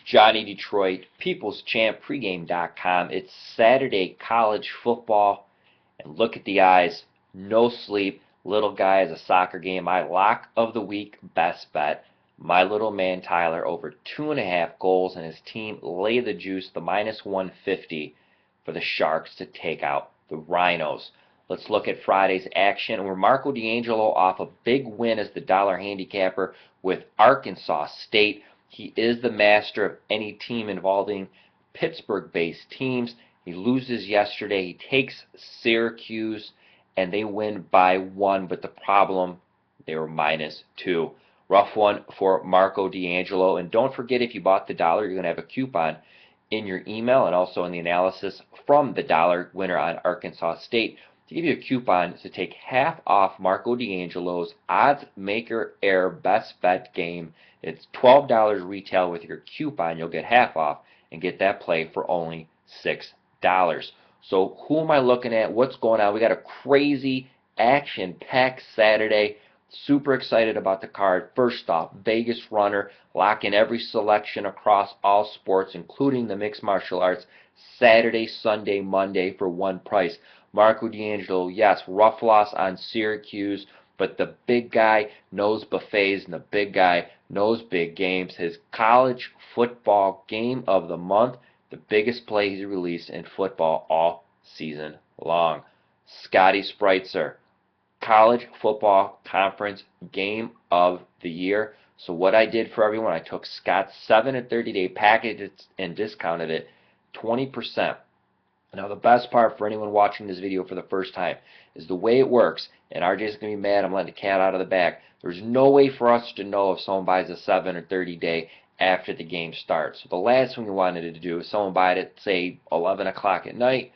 Johnny Detroit, People's Champ, Pregame.com. It's Saturday college football, and look at the eyes. No sleep. Little guy has a soccer game. My lock of the week, best bet. My little man Tyler over 2.5 goals, and his team lay the juice, the minus 150 for the Sharks to take out the Rhinos. Let's look at Friday's action, where Marco D'Angelo off a big win as the dollar handicapper with Arkansas State. He is the master of any team involving Pittsburgh-based teams. He loses yesterday. He takes Syracuse, and they win by 1, but the problem, they were -2. Rough one for Marco D'Angelo. And don't forget, if you bought the dollar, you're going to have a coupon in your email and also in the analysis from the dollar winner on Arkansas State to give you a coupon to take half off Marco D'Angelo's odds maker air best bet game. It's $12 retail. With your coupon, you'll get half off and get that play for only $6. So who am I looking at? What's going on? We got a crazy action-packed Saturday. Super excited about the card. First off, Vegas runner, lock in every selection across all sports, including the mixed martial arts, Saturday, Sunday, Monday for one price. Marco D'Angelo, yes, rough loss on Syracuse, but the big guy knows buffets and the big guy knows big games. His college football game of the month, the biggest play he's released in football all season long. Scotty Spritzer, college football conference game of the year. So what I did for everyone, I took Scott's 7 and 30-day package and discounted it 20%. Now the best part for anyone watching this video for the first time is the way it works, and RJ's going to be mad I'm letting the cat out of the bag. There's no way for us to know if someone buys a 7 or 30-day after the game starts. So the last thing we wanted to do is someone buy it at, say, 11 o'clock at night.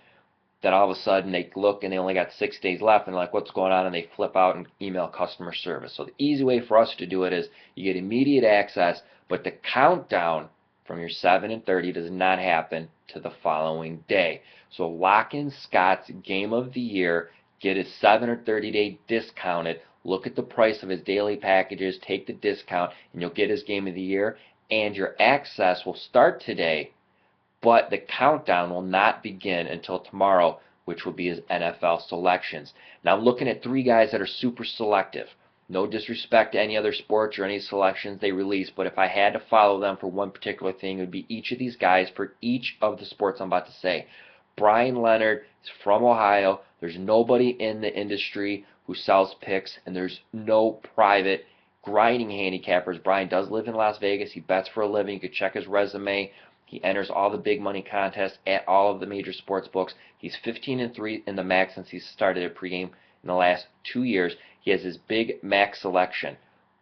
Then all of a sudden they look and they only got 6 days left and like, what's going on? And they flip out and email customer service. So the easy way for us to do it is you get immediate access, but the countdown from your 7 and 30 does not happen to the following day. So lock in Scott's game of the year, get his 7 or 30-day discounted, look at the price of his daily packages, take the discount, and you'll get his game of the year, and your access will start today, but the countdown will not begin until tomorrow, which will be his NFL selections. Now I'm looking at 3 guys that are super selective. No disrespect to any other sports or any selections they release, but if I had to follow them for one particular thing, it would be each of these guys for each of the sports I'm about to say. Brian Leonard is from Ohio. There's nobody in the industry who sells picks, and there's no private grinding handicappers. Brian does live in Las Vegas. He bets for a living. You could check his resume. He enters all the big money contests at all of the major sports books. He's 15-3 in the max since he started at pregame in the last 2 years. He has his big max selection.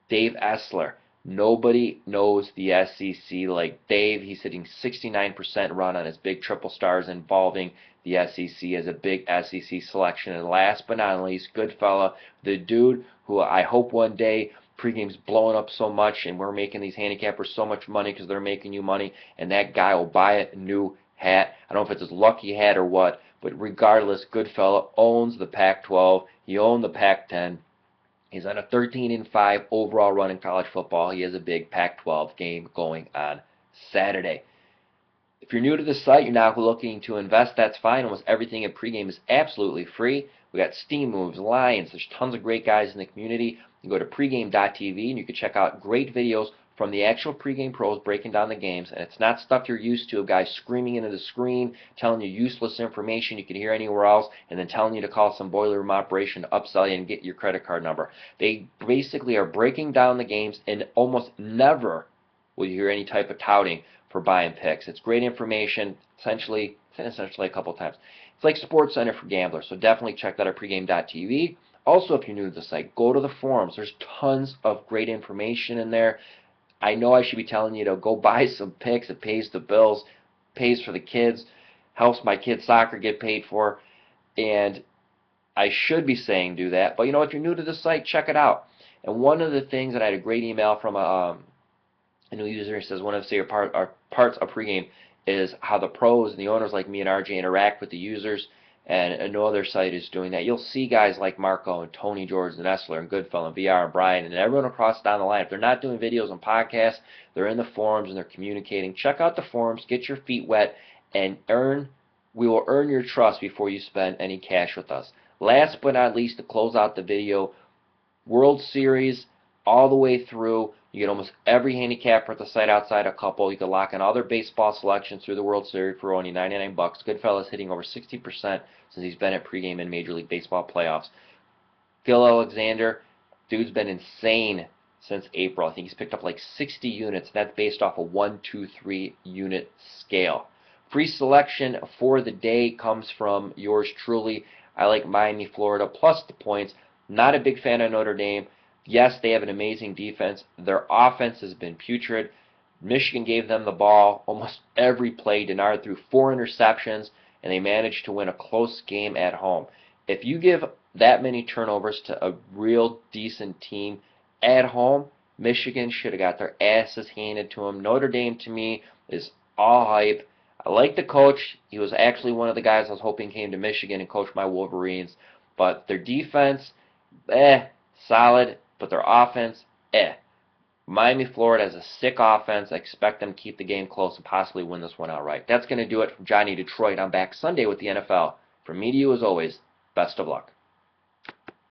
Dave Essler. Nobody knows the SEC like Dave. He's hitting 69% run on his big triple stars involving the SEC as a big SEC selection. And last but not least, good fella, the dude who I hope one day pregame's blowing up so much and we're making these handicappers so much money because they're making you money, and that guy will buy a new hat. I don't know if it's his lucky hat or what, but regardless, good fella, owns the Pac-12. He owned the Pac-10. He's on a 13-5 overall run in college football. He has a big Pac-12 game going on Saturday. If you're new to the site, you're not looking to invest, that's fine. Almost everything at pregame is absolutely free. We got Steam Moves, Lions. There's tons of great guys in the community. You go to pregame.tv and you can check out great videos from the actual pregame pros breaking down the games. And it's not stuff you're used to of guys screaming into the screen, telling you useless information you can hear anywhere else, and then telling you to call some boiler room operation to upsell you and get your credit card number. They basically are breaking down the games, and almost never will you hear any type of touting for buying picks. It's great information, essentially a couple times. It's like Sports Center for gamblers, so definitely check that out at pregame.tv. Also, if you're new to the site, go to the forums. There's tons of great information in there. I know I should be telling you to go buy some picks. It pays the bills, pays for the kids, helps my kids' soccer get paid for, and I should be saying do that. But you know, if you're new to the site, check it out. And one of the things that I had a great email from a new user who says one of the parts of pregame is how the pros and the owners like me and RJ interact with the users. and no other site is doing that. You'll see guys like Marco and Tony George and Essler and Goodfellow and VR and Brian and everyone across down the line. If they're not doing videos and podcasts, they're in the forums and they're communicating. Check out the forums, get your feet wet, and we will earn your trust before you spend any cash with us. Last but not least, to close out the video, World Series all the way through. You get almost every handicapper at the site outside a couple. You can lock in all their baseball selections through the World Series for only $99. Goodfellas hitting over 60% since he's been at pregame in Major League Baseball playoffs. Phil Alexander, dude's been insane since April. I think he's picked up like 60 units. That's based off a 1, 2, 3 unit scale. Free selection for the day comes from yours truly. I like Miami, Florida, plus the points. Not a big fan of Notre Dame. Yes, they have an amazing defense. Their offense has been putrid. Michigan gave them the ball almost every play. Denard threw 4 interceptions, and they managed to win a close game at home. If you give that many turnovers to a real decent team at home, Michigan should have got their asses handed to them. Notre Dame, to me, is all hype. I like the coach. He was actually one of the guys I was hoping came to Michigan and coached my Wolverines. But their defense, solid. But their offense, Miami, Florida has a sick offense. I expect them to keep the game close and possibly win this one outright. That's going to do it from Johnny Detroit. I'm back Sunday with the NFL. From me to you, as always, best of luck.